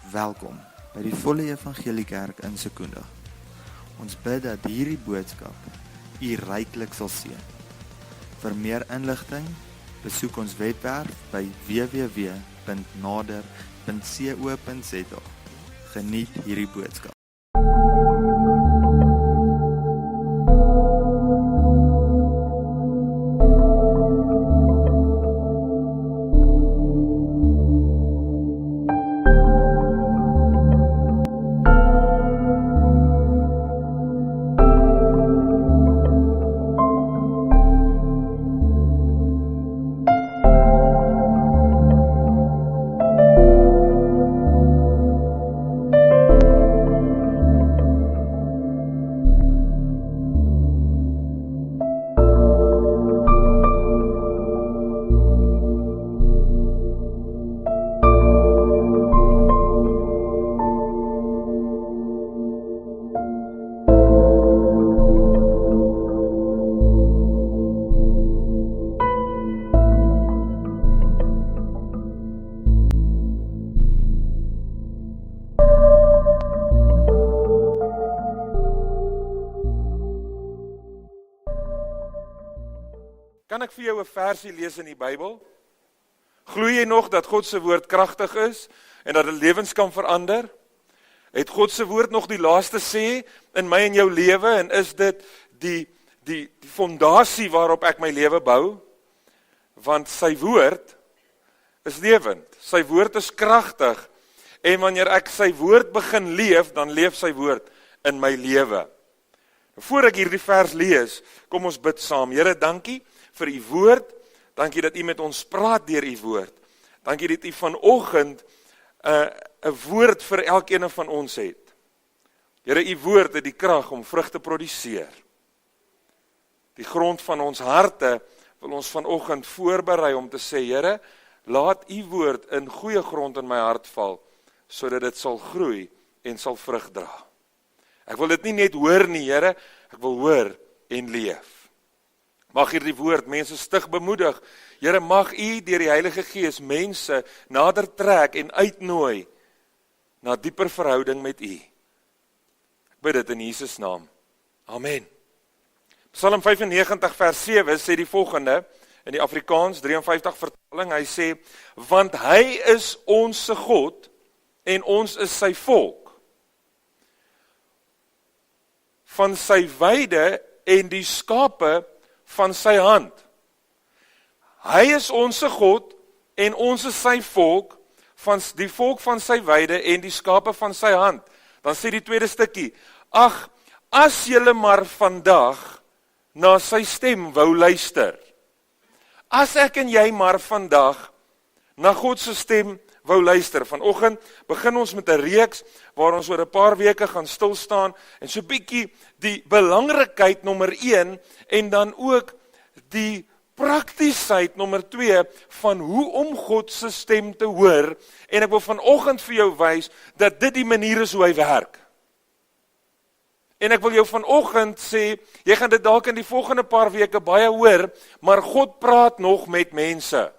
Welkom by die Volle Evangelie Kerk in Secunda. Ons bid dat hierdie boodskap u ryklik sal seën. Vir meer inligting, besoek ons webwerf by www.nader.co.za. Geniet hierdie boodskap. Kan ek vir jou 'n versie lees in die Bybel? Glo jy nog dat God se woord kragtig is en dat dit lewens kan verander? Het God se woord nog die laaste sê in my en jou lewe en is dit die fondasie waarop ek my lewe bou? Want sy woord is lewend. Sy woord is kragtig en wanneer ek sy woord begin leef, dan leef sy woord in my lewe. Voor ek hierdie vers lees, kom ons bid saam. Here, dankie vir u woord, dankie dat u met ons praat deur u woord, dankie dat u vanoggend 'n woord vir elkeen van ons het. Here, u woord het die krag om vrug te produseer. Die grond van ons harte wil ons vanoggend voorberei om te sê, Here, laat u woord in goeie grond in my hart val, sodat dit sal groei en sal vrug dra. Ek wil dit nie net hoor nie, Here, ek wil hoor en leef. Mag hierdie woord mense stig bemoedig. Here, mag u deur die Heilige Gees mense nader trek en uitnooi na dieper verhouding met u. Ek bid dit in Jesus naam. Amen. Psalm 95 vers 7 sê die volgende, in die Afrikaans 53 vertaling, hy sê, want hy is ons se God en ons is sy volk. Van sy weide en die skape van sy hand. Hy is ons God en ons is sy volk, van die volk van sy weide en die skape van sy hand. Dan sê die tweede stukkie, ag, as julle maar vandag na sy stem wou luister. As ek en jy maar vandag na God se stem wou luister. Vanoggend begin ons met 'n reeks waar ons oor 'n paar weke gaan stil staan en so bietjie die belangrikheid nommer 1 en dan ook die praktiesheid nommer 2 van hoe om God se stem te hoor. En ek wil vanoggend vir jou wys dat dit die manier is hoe hy werk. En ek wil jou vanoggend sê, jy gaan dit dalk in die volgende paar weke baie hoor, maar God praat nog met mense.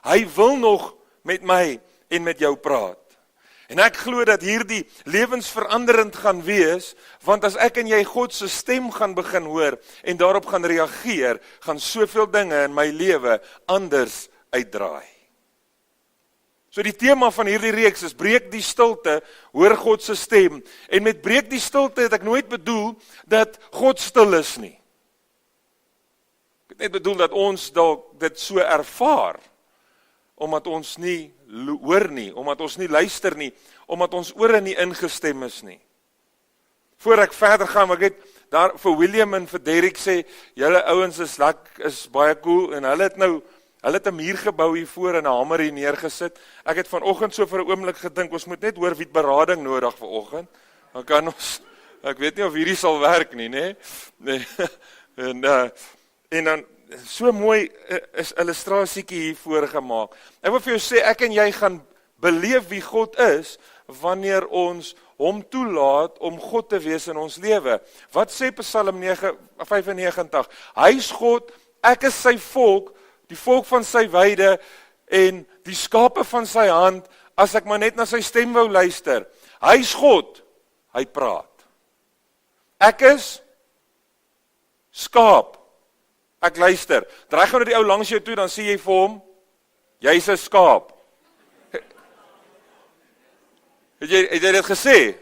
Hy wil nog met my en met jou praat. En ek glo dat hierdie lewensveranderend gaan wees, want as ek en jy God se stem gaan begin hoor en daarop gaan reageer, gaan soveel dinge in my lewe anders uitdraai. So die tema van hierdie reeks is breek die stilte, hoor God se stem. En met breek die stilte het ek nooit bedoel dat God stil is nie. Ek het net bedoel dat ons dalk dit so ervaar, omdat ons nie hoor nie, omdat ons nie luister nie, omdat ons ore nie ingestem is nie. Voor ek verder gaan, ek het daar vir William en vir Derek sê, julle ouens is baie cool, en hulle het 'n muur gebou hier voor en 'n hamer hier neergesit. Ek het vanoggend so vir 'n oomblik gedink, ons moet net hoor wie het berading nodig vanoggend. Dan kan ons, ek weet nie of hierdie sal werk nie, nee. En dan so mooi is illustrasietjie hier voorgemaak. Ek wil vir jou sê, ek en jy gaan beleef wie God is, wanneer ons hom toelaat om God te wees in ons lewe. Wat sê Psalm 95? Hy is God, ek is sy volk, die volk van sy weide, en die skape van sy hand, as ek maar net na sy stem wou luister. Hy is God, hy praat. Ek is skaap, ek luister. Draai gou na die ou langs jou toe, dan sê jy vir hom, jy's 'n skaap. Het jy dit gesê?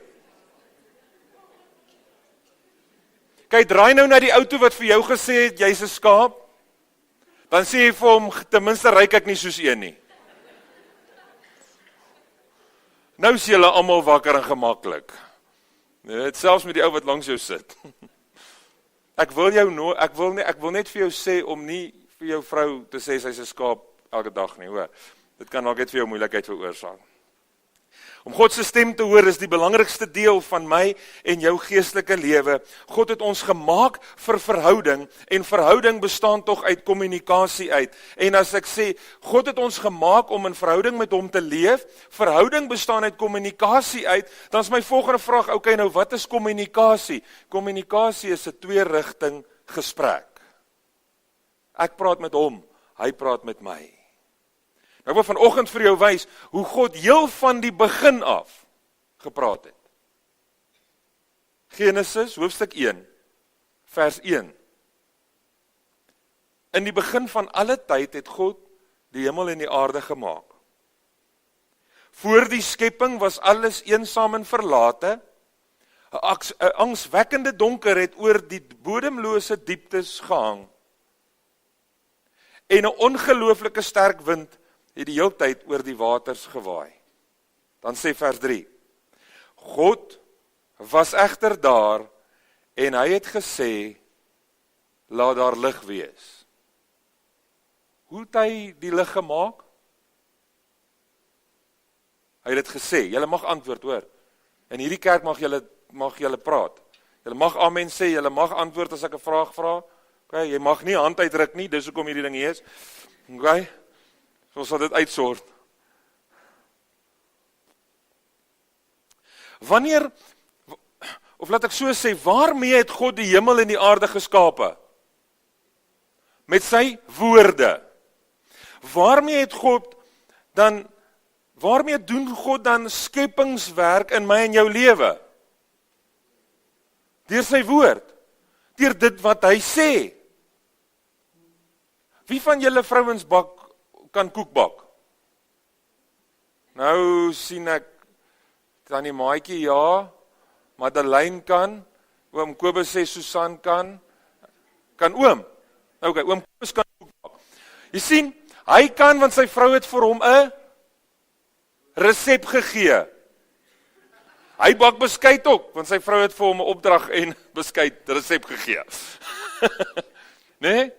Kyk, draai nou na die ou toe wat vir jou gesê het, jy's 'n skaap. Dan sê jy vir hom, ten minste ryk ek nie soos een nie. Nou is julle almal wakker en gemaklik. Net selfs met die ou wat langs jou sit. Ek wil net vir jou sê om nie vir jou vrou te sê sy's 'n skaap elke dag nie, hoor. Dit kan dalk net vir jou moeilikheid veroorsaak. Om God se stem te hoor is die belangrikste deel van my en jou geestelike lewe. God het ons gemaak vir verhouding en verhouding bestaan tog uit kommunikasie uit. En as ek sê, God het ons gemaak om in verhouding met hom te leef, verhouding bestaan uit kommunikasie uit, dan is my volgende vraag, okay, nou wat is kommunikasie? Kommunikasie is 'n twee-rigting gesprek. Ek praat met hom, hy praat met my. Ek wil vanoggend vir jou wys hoe God heel van die begin af gepraat het. Genesis hoofstuk 1 vers 1. In die begin van alle tyd het God die hemel en die aarde gemaak. Voor die skepping was alles eensaam en verlate. 'n angswekkende donker het oor die bodemlose dieptes gehang. En 'n ongelooflike sterk wind het die heeltyd oor die waters gewaai. Dan sê vers 3, God was egter daar, en hy het gesê, laat daar lig wees. Hoe het hy die lig gemaak? Hy het dit gesê, julle mag antwoord, hoor. In hierdie kerk mag julle praat. Julle mag amen sê, julle mag antwoord as ek 'n vraag vra. Okay, jy mag nie hand uitdruk nie, dis hoekom hierdie ding hier is. Okay? So sal dit uitsort. Wanneer, of laat ek so sê, waarmee het God die hemel en die aarde geskape? Met sy woorde. Waarmee doen God dan skepingswerk in my en jou lewe? Deur sy woord. Deur dit wat hy sê. Wie van julle vrouens kan koek bak? Nou sien ek, Tannie Maatjie ja, Madeleine kan, oom Kobus sê Susan kan oom? Okay, oom Kobus kan koek bak. Jy sien, hy kan want sy vrou het vir hom 'n resep gegee. Hy bak beskuit ook, want sy vrou het vir hom 'n opdrag en beskuit resep gegee. Nee?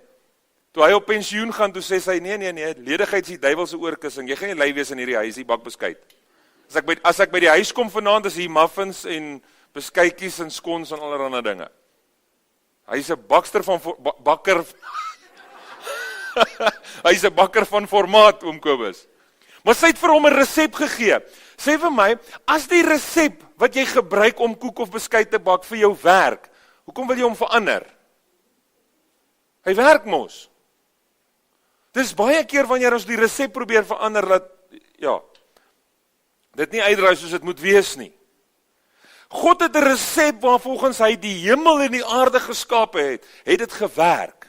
Toe hy op pensioen gaan, toe sê sy, nee, ledigheid is die duiwel se oorkussing, jy gaan nie lui wees in hierdie huis, die bak beskuit. As ek by die huis kom vanaand, is hier muffins en beskuitjies en skons en allerlei dinge. Hy is 'n bakker hy is 'n bakker van formaat, oom Kobus. Maar sy het vir hom 'n resep gegee. Sê vir my, as die resep wat jy gebruik om koek of beskuit te bak vir jou werk, hoekom wil jy hom verander? Hy werk mos. Dis baie keer wanneer ons die resep probeer verander, dat, dit nie uitdraai soos dit moet wees nie. God het 'n resep waarvolgens hy die hemel en die aarde geskape het dit gewerk.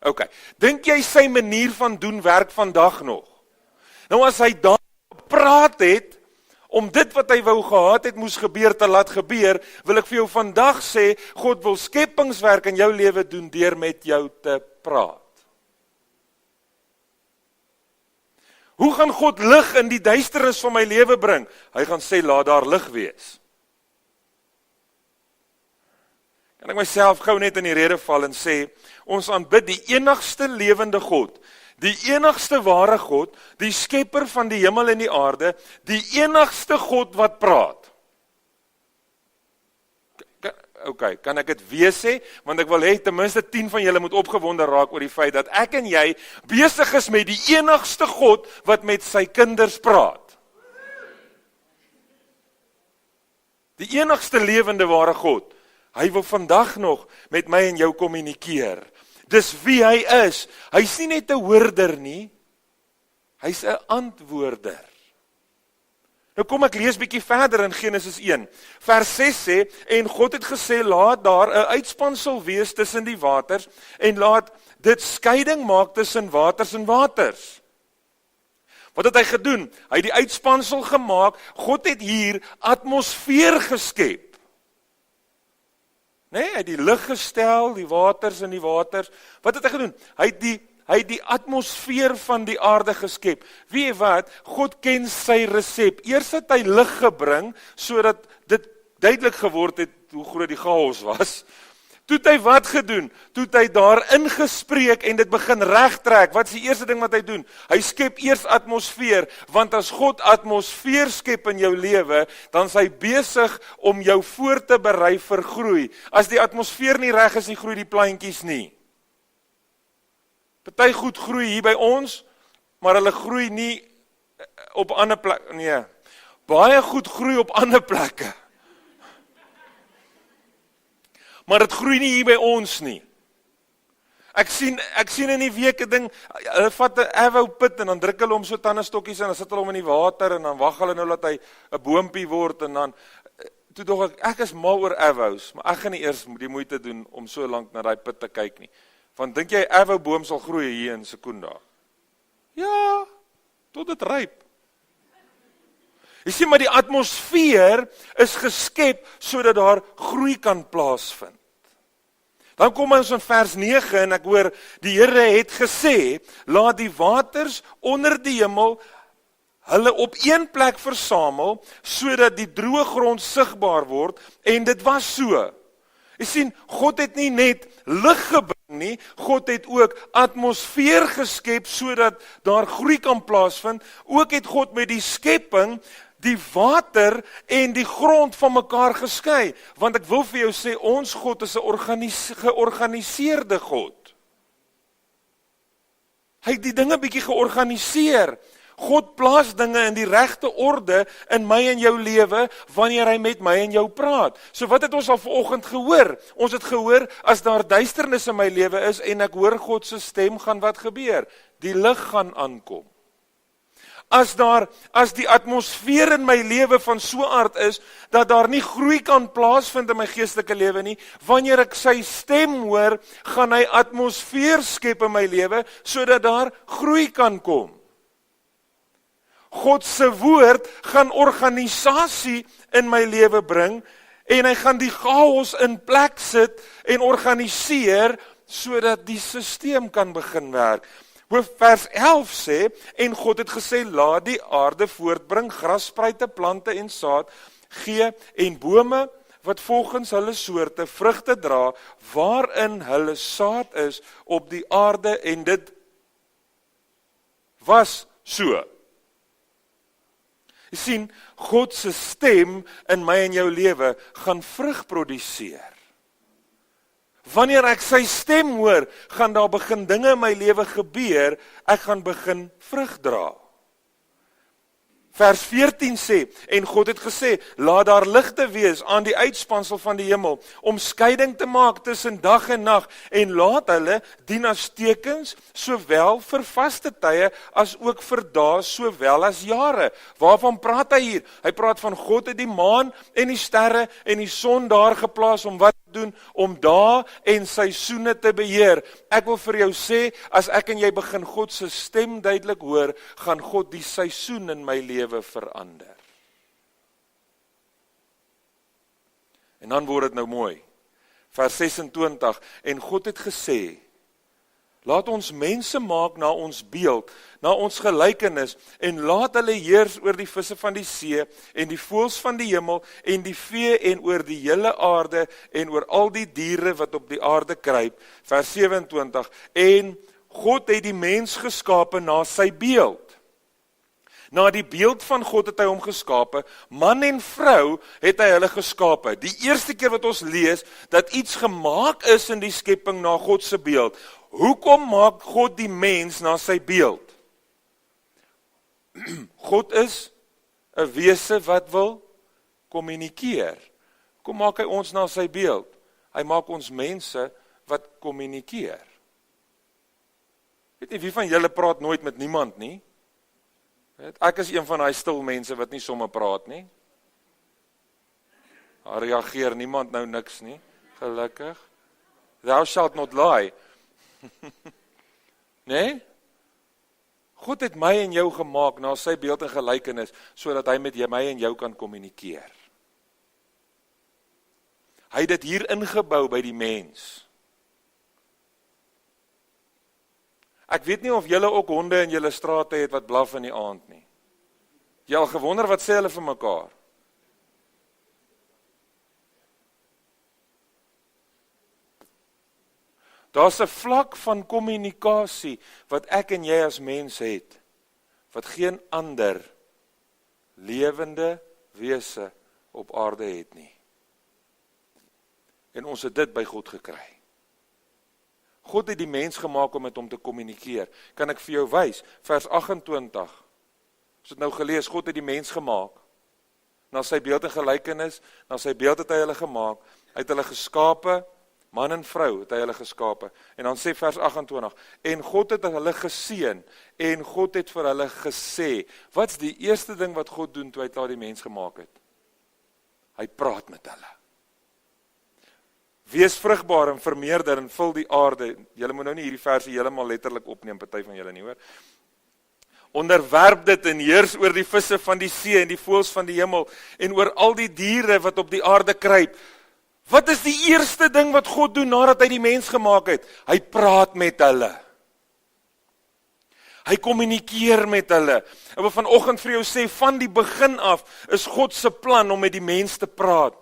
Okay, dink jy sy manier van doen werk vandag nog? Nou as hy daar gepraat het, om dit wat hy wou gehad het moes gebeur te laat gebeur, wil ek vir jou vandag sê, God wil skepingswerk in jou lewe doen deur met jou te praat. Hoe gaan God lig in die duisternis van my lewe bring? Hy gaan sê, laat daar lig wees. Kan ek myself gou net in die rede val en sê, ons aanbid die enigste lewende God, die enigste ware God, die skepper van die hemel en die aarde, die enigste God wat praat. Okay, kan ek dit weer sê? Want ek wil hê ten minste 10 van julle moet opgewonde raak oor die feit dat ek en jy besig is met die enigste God wat met sy kinders praat. Die enigste lewende ware God. Hy wil vandag nog met my en jou kommunikeer. Dis wie hy is. Hy's nie net 'n hoorder nie. Hy's 'n antwoorder. Nou kom ek lees bietjie verder in Genesis 1. Vers 6 sê, en God het gesê, laat daar 'n uitspansel wees tussen die waters, en laat dit skeiding maak tussen waters en waters. Wat het hy gedoen? Hy het die uitspansel gemaak, God het hier atmosfeer geskep. Nee, hy het die lug gestel, die waters en die waters. Wat het hy gedoen? Hy het die atmosfeer van die aarde geskep. Weet jy wat? God ken sy resep. Eers het hy lig gebring, sodat dit duidelik geword het hoe groot die chaos was. Toe het hy wat gedoen? Toe het hy daar ingespreek en dit begin regtrek. Wat is die eerste ding wat hy doen? Hy skep eers atmosfeer, want as God atmosfeer skep in jou lewe, dan is hy besig om jou voor te berei vir groei. As die atmosfeer nie reg is, nie groei die plantjies nie. Party goed groei hier by ons, maar hulle groei nie op ander plekke, nee. Baie goed groei op ander plekke. Maar dit groei nie hier by ons nie. Ek sien in die week 'n ding, hulle vat 'n avou pit en dan druk hulle hom so tandestokkies en dan sit hulle hom in die water en dan wag hulle nou dat hy 'n boompie word en dan toe dog ek is mal oor avous, maar ek gaan nie eers die moeite doen om so lank na daai pit te kyk nie. Want dink jy avou boom sal groei hier in Secunda? Ja, tot dit ryp. Jy sien, maar die atmosfeer is geskep sodat daar groei kan plaasvind. Dan kom ons in vers 9 en ek hoor, die Here het gesê, laat die waters onder die hemel hulle op een plek versamel, sodat die droë grond sigbaar word, en dit was so. Jy sien, God het nie net lig gebring nie, God het ook atmosfeer geskep, sodat daar groei kan plaasvind. Ook het God met die skepping die water en die grond van mekaar geskei. Want ek wil vir jou sê, ons God is 'n georganiseerde God. Hy het die dinge bietjie georganiseer. God plaas dinge in die regte orde in my en jou lewe, wanneer hy met my en jou praat. So wat het ons al vanoggend gehoor? Ons het gehoor, as daar duisternis in my lewe is, en ek hoor God se stem, gaan wat gebeur? Die lig gaan aankom. As die atmosfeer in my lewe van so aard is, dat daar nie groei kan plaasvind in my geestelike lewe nie, wanneer ek sy stem hoor, gaan hy atmosfeer skep in my lewe, sodat daar groei kan kom. God se woord gaan organisasie in my lewe bring, en hy gaan die chaos in plek sit en organiseer, sodat die stelsel kan begin werk. Vers 11 sê, en God het gesê, laat die aarde voortbring, grasspruite, plante en saad, gee, en bome, wat volgens hulle soorte vrugte dra, waarin hulle saad is op die aarde, en dit was so. Jy sien, God se stem in my en jou lewe gaan vrug produseer. Wanneer ek sy stem hoor, gaan daar begin dinge in my lewe gebeur, ek gaan begin vrug dra. Vers 14 sê, en God het gesê, laat daar ligte wees aan die uitspansel van die hemel, om skeiding te maak tussen dag en nag, en laat hulle dien as tekens, sowel vir vaste tye, as ook vir dae, sowel as jare. Waarvan praat hy hier? Hy praat van God het die maan en die sterre en die son daar geplaas, om wat te doen? Om dae en seisoene te beheer. Ek wil vir jou sê, as ek en jy begin God se stem duidelik hoor, gaan God die seisoen in my lewe verander. En dan word dit nou mooi. Vers 26, en God het gesê, laat ons mense maak na ons beeld, na ons gelykenis, en laat hulle heers oor die visse van die see, en die voëls van die hemel, en die vee, en oor die hele aarde, en oor al die diere wat op die aarde kruip. Vers 27, en God het die mens geskape na sy beeld. Na die beeld van God het hy hom geskape, man en vrou het hy hulle geskape. Die eerste keer wat ons lees, dat iets gemaak is in die skepping na God se beeld. Hoekom maak God die mens na sy beeld? God is 'n wese wat wil kommunikeer. Kom maak hy ons na sy beeld? Hy maak ons mense wat kommunikeer. Weet nie, wie van julle praat nooit met niemand nie? Ek is een van daai stil mense wat nie sommer praat nie. Daar reageer niemand nou niks nie, gelukkig. Thou shalt not lie. Nee? God het my en jou gemaak na sy beeld en gelykenis, sodat hy met my en jou kan kommunikeer. Hy het dit hier ingebou by die mens. Ek weet nie of julle ook honde in julle strate het wat blaf in die aand nie. Jy al gewonder wat sê hulle vir mekaar? Daar's 'n vlak van kommunikasie wat ek en jy as mens het, wat geen ander lewende wese op aarde het nie. En ons het dit by God gekry. God het die mens gemaak om met hom te kommunikeer. Kan ek vir jou wys? Vers 28. Ons het nou gelees, God het die mens gemaak. Na sy beeld en gelykenis, na sy beeld het hy hulle gemaak. Hy het hulle geskape, man en vrou het hy hulle geskape. En dan sê vers 28, en God het hulle geseën, en God het vir hulle gesê. Wat's die eerste ding wat God doen toe hy klaar die mens gemaak het? Hy praat met hulle. Wees vrugbaar en vermeerder en vul die aarde. Julle moet nou nie hierdie versie heeltemal letterlik opneem, party van julle nie hoor. Onderwerp dit en heers oor die visse van die see en die voëls van die hemel en oor al die diere wat op die aarde kruip. Wat is die eerste ding wat God doen nadat hy die mens gemaak het? Hy praat met hulle. Hy kommunikeer met hulle. En wat vanoggend vir jou sê, van die begin af is God se plan om met die mens te praat.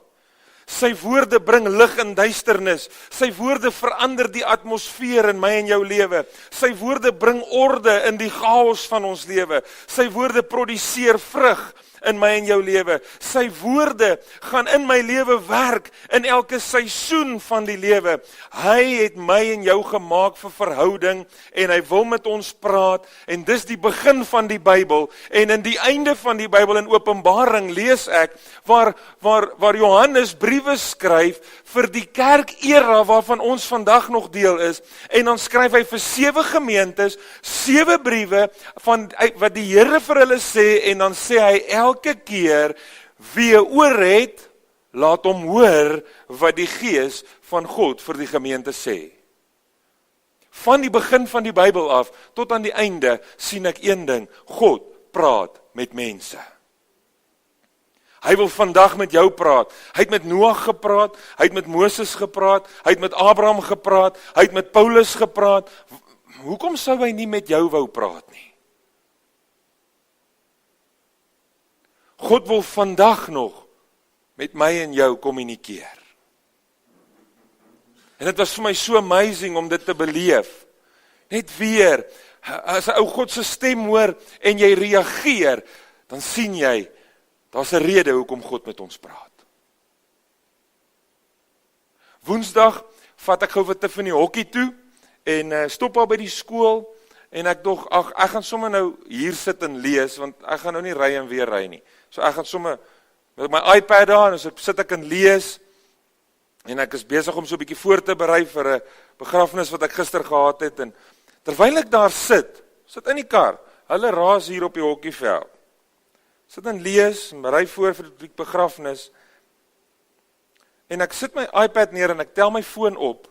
Sy woorde bring lig in duisternis. Sy woorde verander die atmosfeer in my en jou lewe. Sy woorde bring orde in die chaos van ons lewe. Sy woorde produseer vrug in my en jou lewe. Sy woorde gaan in my lewe werk in elke seisoen van die lewe. Hy het my en jou gemaak vir verhouding en hy wil met ons praat en dis die begin van die Bybel en in die einde van die Bybel in Openbaring lees ek waar Johannes briewe skryf vir die kerkera waarvan ons vandag nog deel is en dan skryf hy vir 7 gemeentes 7 briewe van wat die Here vir hulle sê en dan sê hy elke keer wie 'n oor het, laat hom hoor wat die Gees van God vir die gemeente sê. Van die begin van die Bybel af tot aan die einde sien ek een ding, God praat met mense. Hy wil vandag met jou praat. Hy het met Noag gepraat, hy het met Moses gepraat, hy het met Abraham gepraat, hy het met Paulus gepraat. Hoekom sou hy nie met jou wou praat nie? God wil vandag nog met my en jou kommunikeer. En dit was vir my so amazing om dit te beleef. Net weer, as 'n ou God se stem hoor en jy reageer, dan sien jy, daar's 'n rede hoekom God met ons praat. Woensdag vat ek gou vir Tiffany hokkie toe en stop al by die skool en ek dog, ek gaan sommer nou hier sit en lees, want ek gaan nou nie ry en weer ry nie. So ek gaan sommer met my iPad daar en so sit ek en lees en ek is besig om so 'n bietjie voor te berei vir 'n begrafnis wat ek gister gehad het en terwyl ek daar sit in die kar, hulle raas hier op die hokkieveld. Sit en lees en berei voor vir die begrafnis en ek sit my iPad neer en ek tel my foon op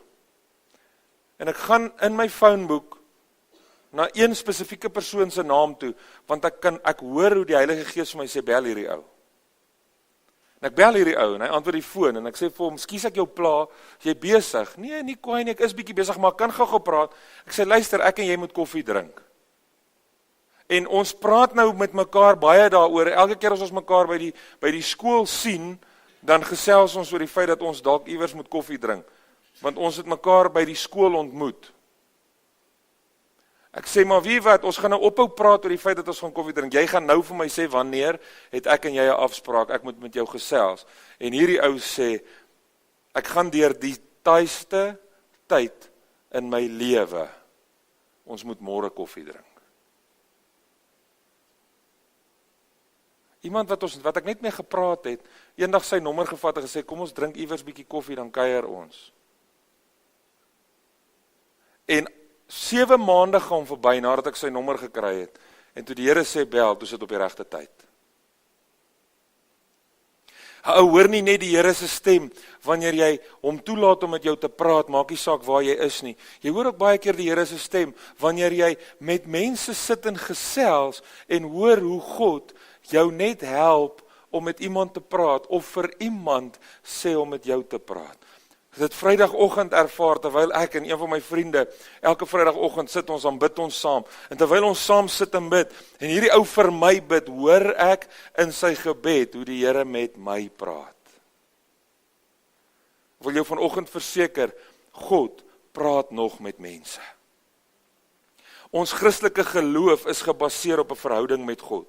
en ek gaan in my phoneboek na een spesifieke persoon se naam toe, want ek hoor hoe die Heilige Gees vir my sê, bel hierdie ou. En ek bel hierdie ou, en hy antwoord die foon, en ek sê vir hom, skus ek jou pla, is jy besig? Nee, nie kwaai nie, ek is bietjie besig, maar ek kan gou praat. Ek sê, luister, ek en jy moet koffie drink. En ons praat nou met mekaar baie daaroor, elke keer as ons mekaar by die skool sien, dan gesels ons oor die feit dat ons dalk iewers moet koffie drink, want ons het mekaar by die skool ontmoet. Ek sê, maar wie wat, ons gaan nou ophou praat oor die feit dat ons gaan koffie drink. Jy gaan nou vir my sê, wanneer het ek en jy 'n afspraak, ek moet met jou gesels. En hierdie ou sê, ek gaan deur die taaiste tyd in my lewe, ons moet môre koffie drink. Iemand wat ek net mee gepraat het, eendag sy nommer gevat en gesê, kom ons drink iewers bietjie koffie, dan kuier ons. En 7 maande gaan verby nadat ek sy nommer gekry het. En toe die Here sê bel, toe sit op die regte tyd. Ou hoor nie net die Here se stem wanneer jy hom toelaat om met jou te praat, maak nie saak waar jy is nie. Jy hoor ook baie keer die Here se stem wanneer jy met mense sit en gesels en hoor hoe God jou net help om met iemand te praat of vir iemand sê om met jou te praat. Ek het Vrydagoggend ervaar terwyl ek en een van my vriende elke Vrydagoggend sit ons, dan bid ons saam. En terwyl ons saam sit en bid en hierdie ou vir my bid, hoor ek in sy gebed hoe die Here met my praat. Ek wil jou vanoggend verseker, God praat nog met mense. Ons Christelike geloof is gebaseer op 'n verhouding met God.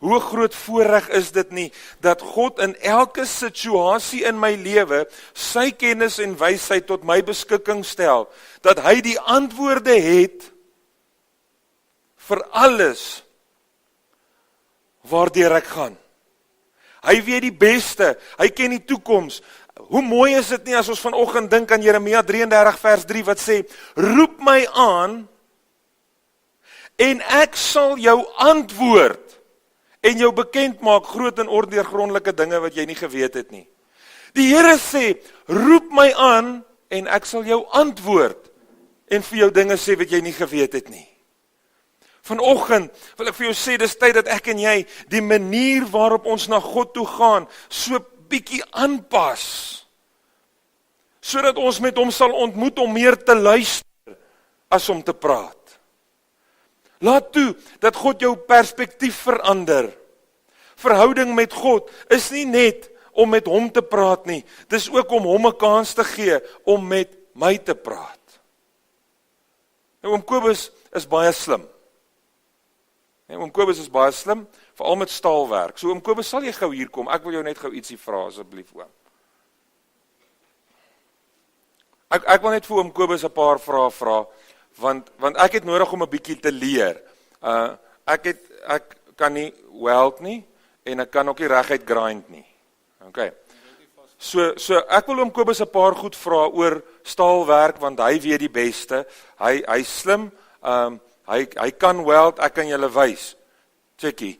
Hoe groot voorreg is dit nie, dat God in elke situasie in my lewe, sy kennis en wysheid tot my beskikking stel, dat hy die antwoorde het, vir alles, waardeur ek gaan. Hy weet die beste, hy ken die toekoms. Hoe mooi is dit nie as ons vanoggend dink aan Jeremia 33 vers 3 wat sê, roep my aan, en ek sal jou antwoord, en jou bekend maak groot en ondeurgrondelike dinge wat jy nie geweet het nie. Die Here sê, roep my aan, en ek sal jou antwoord, en vir jou dinge sê wat jy nie geweet het nie. Vanoggend wil ek vir jou sê, dis tyd dat ek en jy die manier waarop ons na God toe gaan, so bietjie aanpas, sodat ons met hom sal ontmoet om meer te luister, as om te praat. Laat toe dat God jou perspektief verander. Verhouding met God is nie net om met hom te praat nie, dis ook om hom 'n kans te gee om met my te praat. Nou, oom Kobus is baie slim. Oom Kobus is baie slim, veral met staalwerk. So oom Kobus, sal jy gou hier kom? Ek wil jou net gou ietsie vra asseblief, oom. Ek wil net vir oom Kobus 'n paar vrae vra, want ek het nodig om 'n bietjie te leer. Ek kan nie weld nie, en ek kan ook nie reguit grind nie. Okay. So ek wil oom Kobus 'n paar goed vra oor staalwerk, want hy weet die beste. Hy slim, hy kan weld, ek kan julle wys. Checkie.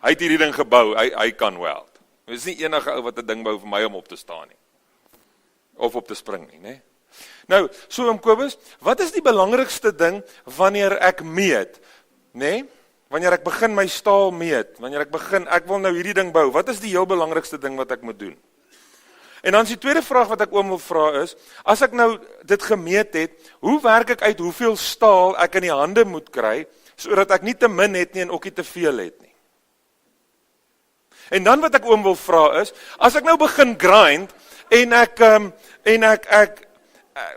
Hy het hierdie ding gebou, hy kan weld. Dit is nie enige ou wat 'n ding bou vir my om op te staan nie. Of op te spring nie, né? Nou, so oom Kobus, wat is die belangrikste ding wanneer ek meet, né? Wanneer ek begin my staal meet, ek wil nou hierdie ding bou, wat is die heel belangrikste ding wat ek moet doen? En dan is die tweede vraag wat ek oom wil vra is, as ek nou dit gemeet het, hoe werk ek uit hoeveel staal ek in die hande moet kry, sodat ek nie te min het nie en ook nie te veel het nie? En dan wat ek oom wil vra is, as ek nou begin grind,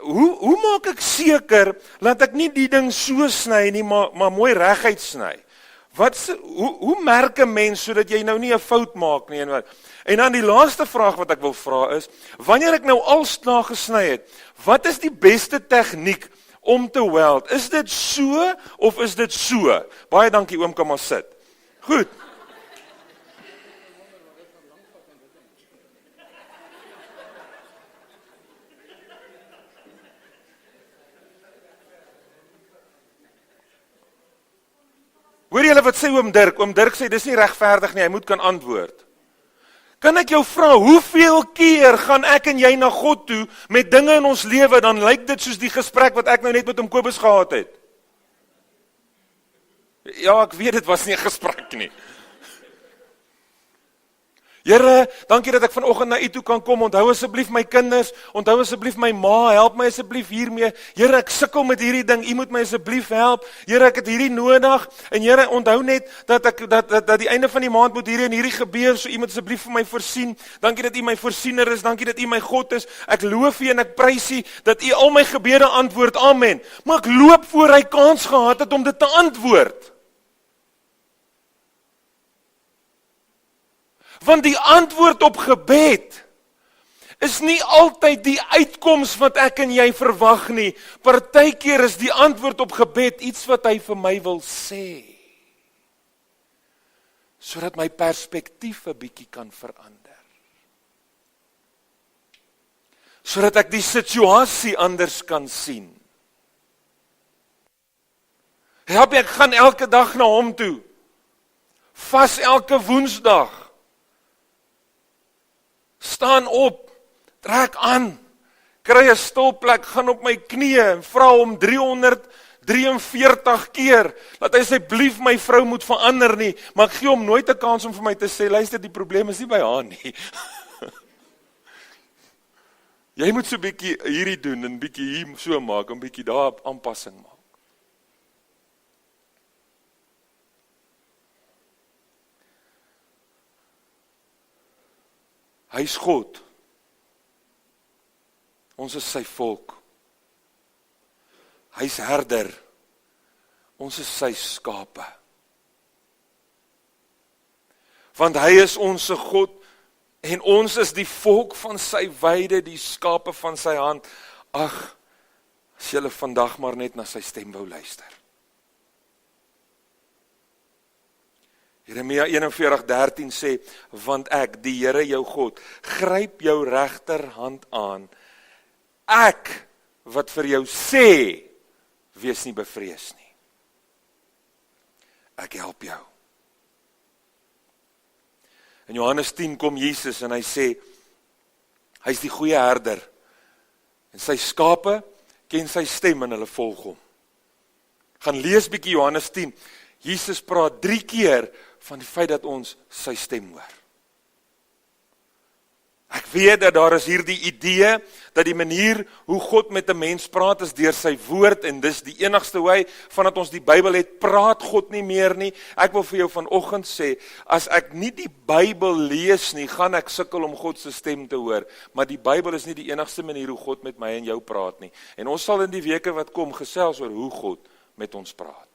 hoe maak ek seker, dat ek nie die ding so sny nie, maar mooi reguit sny? Hoe merk 'n mens, sodat jy nou nie 'n fout maak nie? En dan die laaste vraag wat ek wil vra is, wanneer ek nou al klaar gesny het, wat is die beste tegniek om te weld? Is dit so, of is dit so? Baie dankie oom, kan maar sit. Goed. Hoor julle wat sê oom Dirk? Oom Dirk sê, dis nie regverdig nie, hy moet kan antwoord. Kan ek jou vra, hoeveel keer gaan ek en jy na God toe, met dinge in ons lewe, dan lyk dit soos die gesprek wat ek nou net met oom Kobus gehad het? Ja, ek weet, dit was nie 'n gesprek nie. Here, dankie dat ek vanoggend na u toe kan kom, onthou asseblief my kinders, onthou asseblief my ma, help my asseblief hiermee, Here, ek sukkel met hierdie ding, u moet my asseblief help, Here, ek het hierdie nodig, en Here, onthou net, dat die einde van die maand moet hierdie en hierdie gebeur, so u moet asseblief vir my voorsien, dankie dat u my voorsiener is, dankie dat u my God is, ek loof u en ek prys u, dat u al my gebede antwoord, amen, maar ek loop voor hy kans gehad het om dit te antwoord. Want die antwoord op gebed is nie altyd die uitkoms wat ek en jy verwag nie. Partykeer is die antwoord op gebed iets wat hy vir my wil sê. Sodat my perspektief 'n bietjie kan verander. Sodat ek die situasie anders kan sien. Help ek gaan elke dag na hom toe. Vas elke Woensdag. Staan op, trek aan, kry 'n stilplek, gaan op my knieë en vra hom 343 keer, dat hy asseblief my vrou moet verander nie, maar ek gee hom nooit 'n kans om vir my te sê, luister, die probleem is nie by haar nie. Jy moet so 'n bietjie hierdie doen, en bietjie hier so maak, en bietjie daar aanpassing maak. Hy is God. Ons is sy volk. Hy is herder. Ons is sy skape. Want hy is ons God, en ons is die volk van sy weide, die skape van sy hand. Ag, as julle vandag maar net na sy stem wou luister. Jeremia 41:13 sê, want ek, die Here jou God, gryp jou regterhand aan. Ek, wat vir jou sê, wees nie bevrees nie. Ek help jou. In Johannes 10 kom Jesus en hy sê, hy is die goeie herder, en sy skape ken sy stem en hulle volg hom. Gaan lees bietjie Johannes 10, Jesus praat 3 keer van die feit dat ons sy stem hoor. Ek weet dat daar is hierdie idee, dat die manier hoe God met 'n mens praat is deur sy woord, en dis die enigste wy, vandat ons die Bybel het, praat God nie meer nie. Ek wil vir jou vanoggend sê, as ek nie die Bybel lees nie, gaan ek sukkel om God se stem te hoor, maar die Bybel is nie die enigste manier hoe God met my en jou praat nie. En ons sal in die weke wat kom gesels oor hoe God met ons praat.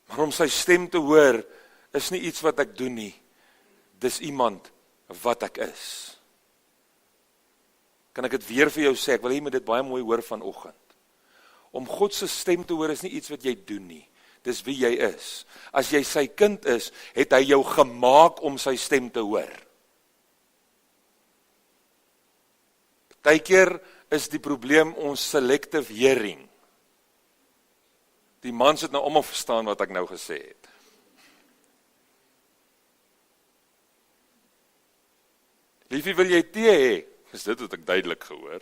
Maar om sy stem te hoor, is nie iets wat ek doen nie. Dis iemand wat ek is. Kan ek dit weer vir jou sê? Ek wil jy moet dit baie mooi hoor vanoggend. Om God se stem te hoor is nie iets wat jy doen nie. Dis wie jy is. As jy sy kind is, het hy jou gemaak om sy stem te hoor. Partykeer is die probleem ons selective hearing. Die mans het nou almal verstaan wat ek nou gesê het. Liefie, wil jy tee hê? Is dit wat ek duidelik gehoor?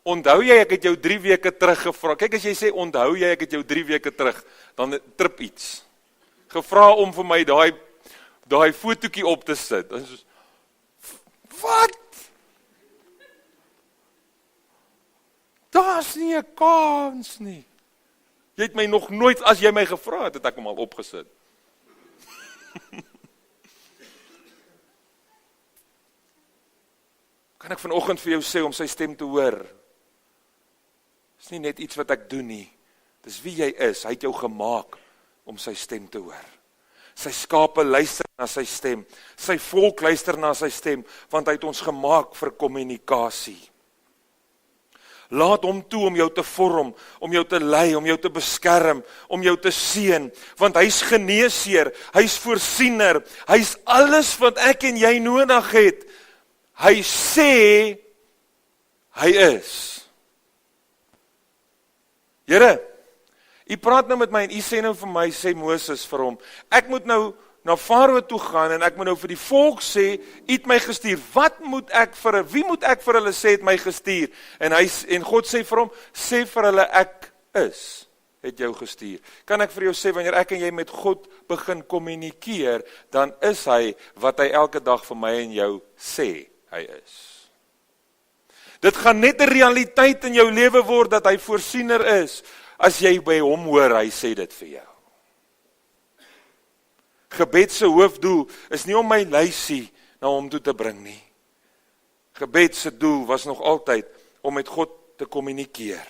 Onthou jy, ek het jou 3 weke terug gevra. Kyk, as jy sê, onthou jy, ek het jou 3 weke terug, dan trip iets. Gevra om vir my daai fotootjie op te sit. En soos, wat? Daar's nie 'n kans nie. Jy het my nog nooit, as jy my gevra het, het ek hom al opgesit. Kan ek vanoggend vir jou sê om sy stem te hoor? Dis nie net iets wat ek doen nie. Dis wie jy is. Hy het jou gemaak om sy stem te hoor. Sy skape luister na sy stem. Sy volk luister na sy stem, want hy het ons gemaak vir kommunikasie. Laat hom toe om jou te vorm, om jou te lei, om jou te beskerm, om jou te seën, want hy's geneesheer, hy's voorsiener, hy's alles wat ek en jy nodig het. Hy sê, hy is. Here, u praat nou met my en u sê nou vir my, sê Moses vir hom, ek moet nou na Farao toe gaan en ek moet nou vir die volk sê, u het my gestuur. Wie moet ek vir hulle sê het my gestuur? En God sê vir hom, sê vir hulle ek is, het jou gestuur. Kan ek vir jou sê, wanneer ek en jy met God begin kommunikeer, dan is hy wat hy elke dag vir my en jou sê hy is. Dit gaan net 'n realiteit in jou lewe word dat hy voorsiener is, as jy by hom hoor, hy sê dit vir jou. Gebed se hoofdoel is nie om my lysie na hom toe te bring nie. Gebed se doel was nog altyd om met God te kommunikeer.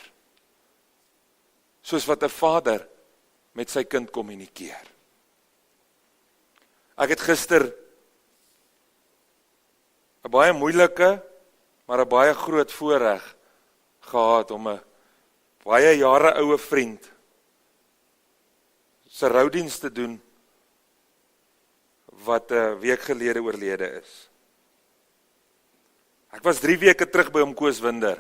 Soos wat 'n vader met sy kind kommunikeer. Ek het gister 'n baie moeilike, maar 'n baie groot voorreg gehad om 'n baie jare oue vriend se roudiens te doen, wat 'n week gelede oorlede is. Ek was 3 weke terug by oom Koos Winder.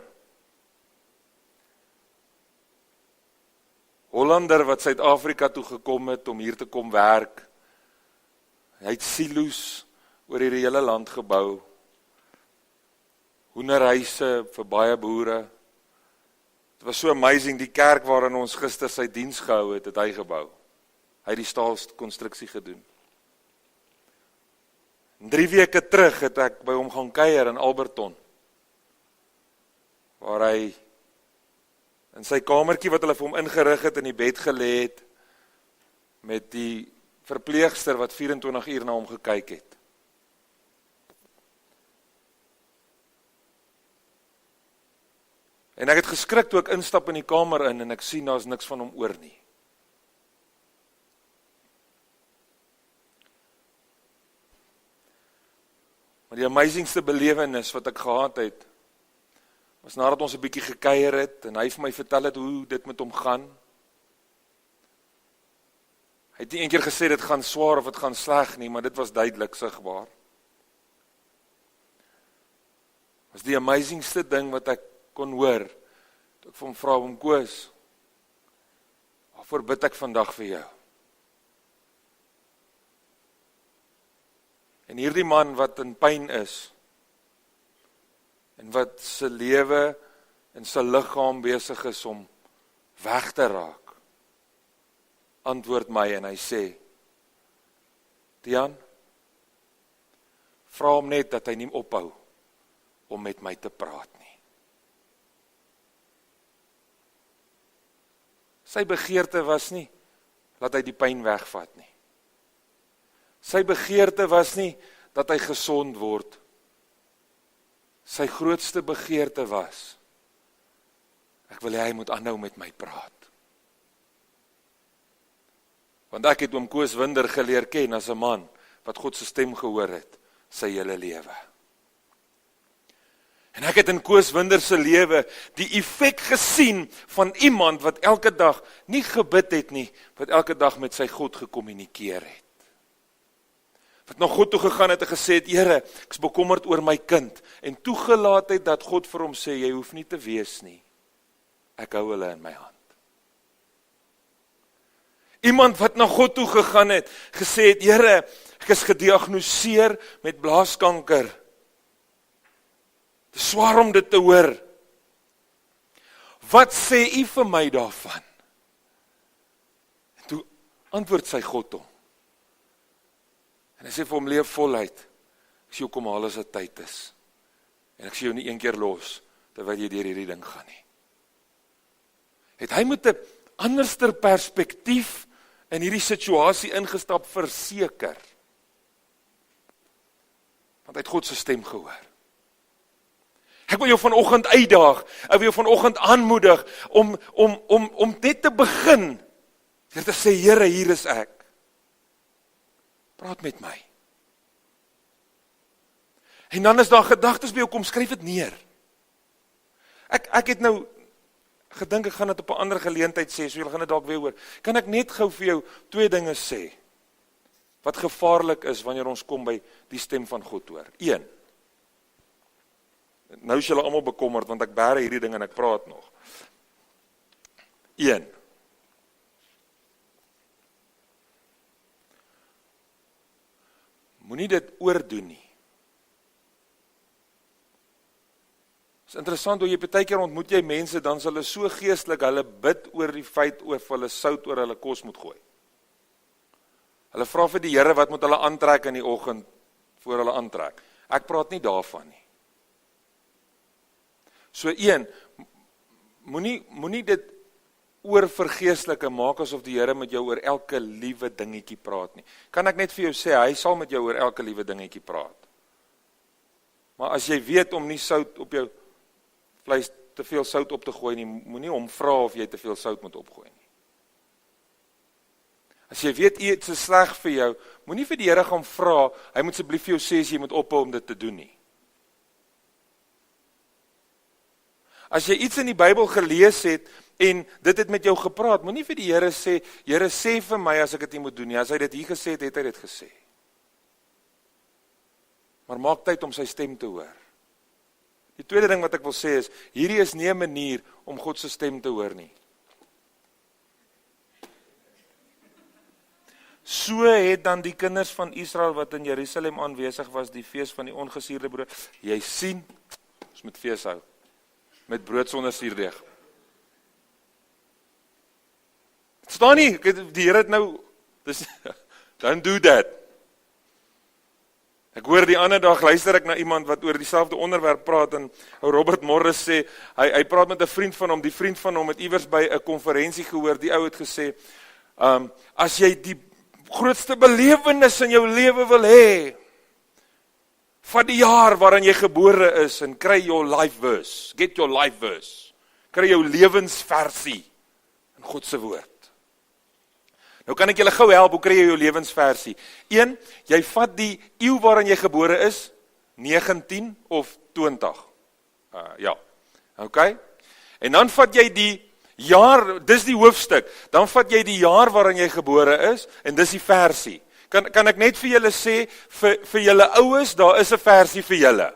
Hollander wat Suid-Afrika toe gekom het om hier te kom werk. Hy het silo's oor hierdie hele land gebou. Hoenderhuise vir baie boere. Dit was so amazing, die kerk waarin ons gister sy diens gehou het, het hy gebou. Hy het die staalkonstruksie gedoen. En 3 weke terug het ek by hom gaan kuier in Alberton, waar hy in sy kamertjie wat hulle vir hom ingerig het, in die bed gelê het, met die verpleegster wat 24 uur na hom gekyk het. En ek het geskrik toe ek instap in die kamer in, en ek sien daar is niks van hom oor nie. Maar die amazingste belewenis wat ek gehad het, was nadat ons 'n bietjie gekuier het, en hy vir my vertel het hoe dit met hom gaan. Hy het nie een keer gesê dit gaan swaar of dit gaan sleg nie, maar dit was duidelik sigbaar. Was die amazingste ding wat ek kon hoor, toe ek vir hom vra, oom Koos, waarvoor bid ek vandag vir jou? En hierdie man wat in pyn is, en wat sy lewe en sy liggaam besig is om weg te raak, antwoord my en hy sê, Tiaan, vra hom net dat hy nie ophou om met my te praat nie. Sy begeerte was nie, dat hy die pyn wegvat nie. Sy begeerte was nie, dat hy gesond word. Sy grootste begeerte was, ek wil hy moet aanhou met my praat. Want ek het oom Koos Winder geleer ken as 'n man, wat God se stem gehoor het, sy hele lewe. En ek het in Koos Winder se lewe die effek gesien van iemand wat elke dag nie gebid het nie, wat elke dag met sy God gekommunikeer het. Wat na God toe gegaan het en gesê het, Here, ek is bekommerd oor my kind, en toegelaat het dat God vir hom sê, jy hoef nie te wees nie, ek hou hulle in my hand. Iemand wat na God toe gegaan het, gesê het, Here, ek is gediagnoseer met blaaskanker. Dit is swaar om dit te hoor. Wat sê u vir my daarvan? En toe antwoord sy God hom. En hy sê vir hom, leef voluit. Ek sê jou kom haal as dit tyd is. En ek sê jou nie een keer los, terwyl jy deur hierdie ding gaan nie. Het hy met 'n anderster perspektief in hierdie situasie ingestap, verseker. Want hy het God se stem gehoor. Ek wil jou vanoggend uitdaag, ek wil jou vanoggend aanmoedig, om net te begin, deur te sê, Here, hier is ek. Praat met my. En dan is daar gedagtes by jou kom, skryf dit neer. Ek het nou gedink, ek gaan dit op 'n ander geleentheid sê, so julle gaan dit dalk weer hoor. Kan ek net gou vir jou 2 dinge sê, wat gevaarlik is, wanneer ons kom by die stem van God hoor. 1. Nou is julle almal bekommerd, want ek bære hierdie ding en ek praat nog. 1. Moenie dit oordoen nie. Het is interessant, hoe jy partykeer ontmoet jy mense, dan is hulle so geestelik, hulle bid oor die feit, of hulle sout oor hulle kos moet gooi. Hulle vra vir die Here, wat moet hulle aantrek in die oggend, voor hulle aantrek. Ek praat nie daarvan nie. So 1, moenie dit oor vergeestelike maak, asof die Here met jou oor elke liewe dingetjie praat nie. Kan ek net vir jou sê, hy sal met jou oor elke liewe dingetjie praat. Maar as jy weet om nie sout op jou vleis te veel sout op te gooi nie, moenie hom vra of jy te veel sout moet opgooi nie. As jy weet iets is sleg vir jou, moenie vir die Here gaan vra, hy moet asseblief vir jou sê as jy moet ophou om dit te doen nie. As jy iets in die Bybel gelees het, en dit het met jou gepraat, moenie vir die Here sê, Here sê vir my as ek dit nie moet doen nie, as hy dit hier gesê het, het hy dit gesê. Maar maak tyd om sy stem te hoor. Die tweede ding wat ek wil sê is, hierdie is nie 'n manier om God se stem te hoor nie. So het dan die kinders van Israel wat in Jerusalem aanwesig was, die fees van die ongesuurde brood. Jy sien, ons moet fees hou, met brood sonder suurdeeg. Staan nie, die Here het nou, don't do that. Ek hoor die ander dag, luister ek na iemand wat oor dieselfde onderwerp praat, en Robert Morris sê, hy praat met 'n vriend van hom, die vriend van hom het iewers by 'n konferensie gehoor, die ou het gesê, as jy die grootste belewenis in jou lewe wil hê, van die jaar waarin jy gebore is, en kry your life verse, get your life verse, kry jou lewensversie in God se woord. Nou kan ek julle gou help, hoe kry jy jou lewensversie? 1, jy vat die eeu waarin jy gebore is, 19 of 20. Ja, okay. En dan vat jy die jaar, dis die hoofstuk, dan vat jy die jaar waarin jy gebore is, en dis die versie. Kan ek net vir julle sê, vir julle oues, daar is 'n versie vir julle.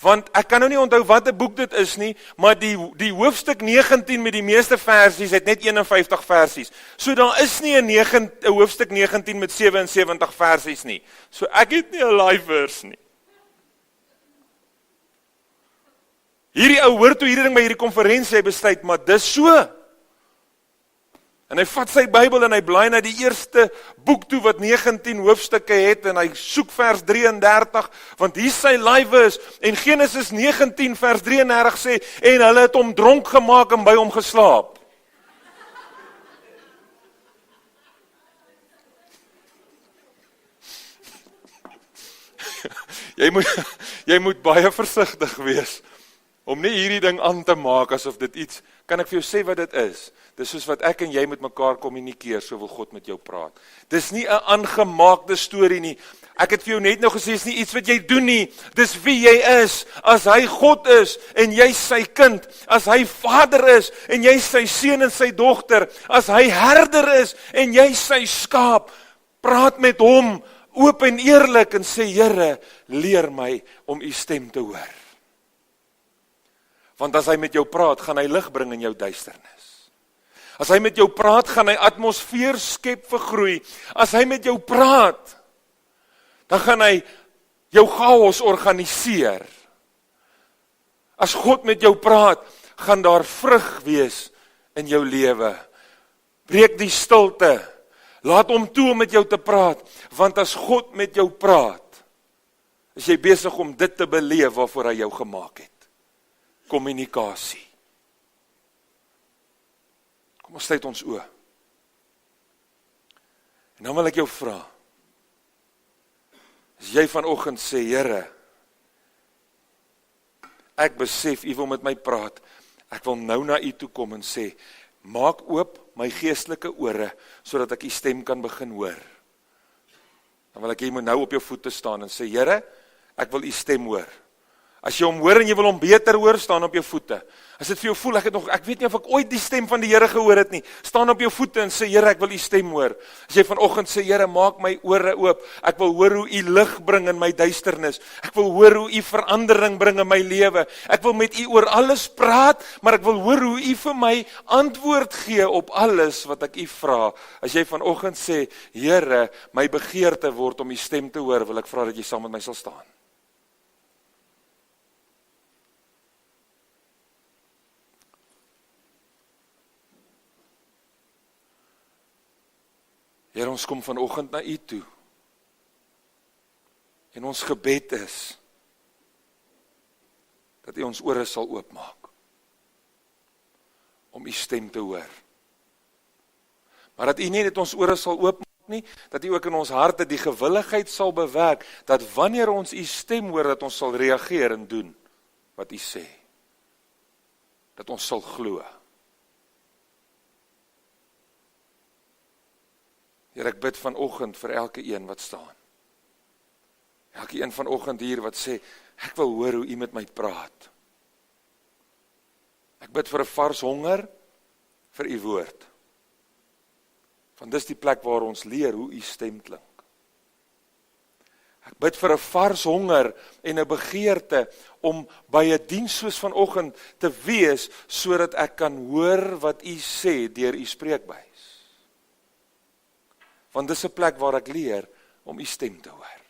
Want ek kan nou nie onthou wat 'n boek dit is nie, maar die hoofstuk 19 met die meeste versies het net 51 versies. So daar is nie 'n hoofstuk 19 met 77 versies nie. So ek het nie 'n live verse nie. Hierdie ou hoor toe hierdie ding by hierdie konferensie, hy besluit, maar dis so. En hy vat sy Bybel en hy blaai na die eerste boek toe wat 19 hoofstukke het en hy soek vers 33, want hier sy live is, en Genesis 19 vers 33 sê, en hulle het hom dronk gemaak en by hom geslaap. Jy moet baie versigtig wees om nie hierdie ding aan te maak asof dit iets, kan ek vir jou sê wat dit is? Dis soos wat ek en jy met mekaar kommunikeer, so wil God met jou praat. Dis nie 'n aangemaakte storie nie. Ek het vir jou net nou gesê, is nie iets wat jy doen nie. Dis wie jy is. As hy God is en jy sy kind, as hy vader is en jy sy seun en sy dogter, as hy herder is en jy sy skaap, praat met hom oop en eerlik en sê, Here, leer my om u stem te hoor. Want as hy met jou praat, gaan hy lig bring in jou duisternis. As hy met jou praat, gaan hy atmosfeer skep vir groei. As hy met jou praat, dan gaan hy jou chaos organiseer. As God met jou praat, gaan daar vrug wees in jou lewe. Breek die stilte. Laat hom toe om met jou te praat, want as God met jou praat, is jy besig om dit te beleef waarvoor hy jou gemaak het. Kommunikasie. Kom ons sluit ons oë. En dan wil ek jou vra, as jy vanoggend sê, Here, ek besef, u wil met my praat, ek wil nou na u toe kom en sê, maak oop my geestelike ore, sodat ek u stem kan begin hoor. Dan wil ek jy moet nou op jou voete staan en sê, Here, ek wil u stem hoor. As jy hom hoor en jy wil hom beter hoor, staan op jou voete. As dit vir jou voel, ek weet nie of ek ooit die stem van die Here gehoor het nie, staan op jou voete en sê, Here, ek wil u stem hoor. As jy vanoggend sê, Here, maak my ore oop, ek wil hoor hoe u lig bring in my duisternis, ek wil hoor hoe u verandering bring in my lewe, ek wil met u oor alles praat, maar ek wil hoor hoe u vir my antwoord gee op alles wat ek u vra. As jy vanoggend sê, Here, my begeerte word om u stem te hoor, wil ek vra dat jy saam met my sal staan. Here, ons kom vanoggend na u toe. En ons gebed is, dat u ons ore sal oopmaak, om u stem te hoor. Maar dat u nie net ons ore sal oopmaak nie, dat u ook in ons harte die gewilligheid sal bewerk, dat wanneer ons u stem hoor, dat ons sal reageer en doen, wat u sê. Dat ons sal glo. Here, ek bid vanoggend vir elke een wat staan. Elke een vanoggend hier wat sê, ek wil hoor hoe u met my praat. Ek bid vir 'n vars honger vir u woord. Want dis die plek waar ons leer hoe u stem klink. Ek bid vir 'n vars honger en 'n begeerte om by 'n diens soos vanoggend te wees, sodat ek kan hoor wat U sê deur U spreekbuis. Want dis 'n plek waar ek leer om U stem te hoor.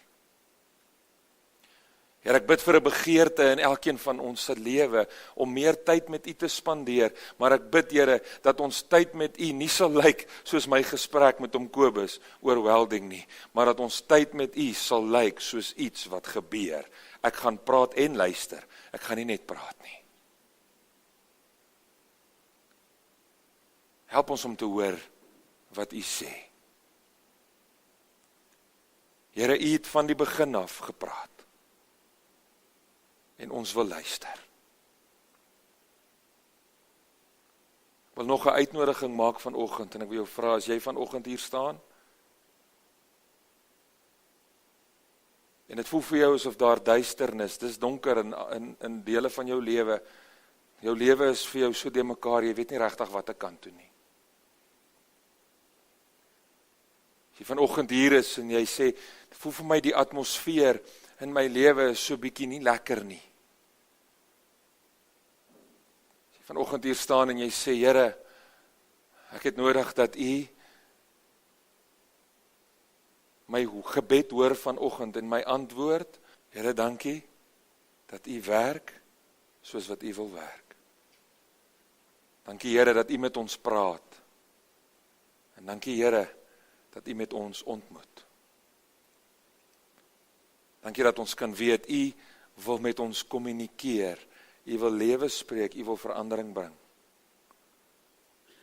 Here, ek bid vir 'n begeerte in elkeen van ons se lewe om meer tyd met U te spandeer, maar ek bid, Here, dat ons tyd met U nie sal lyk soos my gesprek met hom Kobus oor welding nie, maar dat ons tyd met U sal lyk soos iets wat gebeur. Ek gaan praat en luister, ek gaan nie net praat nie. Help ons om te hoor wat U sê. Here, U het van die begin af gepraat. En ons wil luister. Ek wil nog 'n uitnodiging maak vanoggend en ek wil jou vra, as jy vanoggend hier staan en dit voel vir jou asof daar duisternis, dis donker in dele van jou lewe. Jou lewe is vir jou so de mekaar, jy weet nie regtig wat ek kan toe nie. As jy vanoggend hier is en jy sê, dit voel vir my die atmosfeer in my lewe is so bietjie nie lekker nie. As jy vanoggend hier staan en jy sê, Here, ek het nodig dat U my gebed hoor vanoggend en my antwoord. Here, dankie dat U werk soos wat U wil werk. Dankie, Here, dat U met ons praat. En dankie, Here, dat U met ons ontmoet. Dankie dat ons kan weet, U wil met ons kommunikeer, U wil lewe spreek, U wil verandering bring.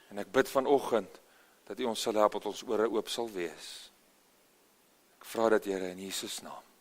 En ek bid vanoggend, dat U ons sal help, dat ons ore oop sal wees. Ek vra dit, Here, in Jesus naam.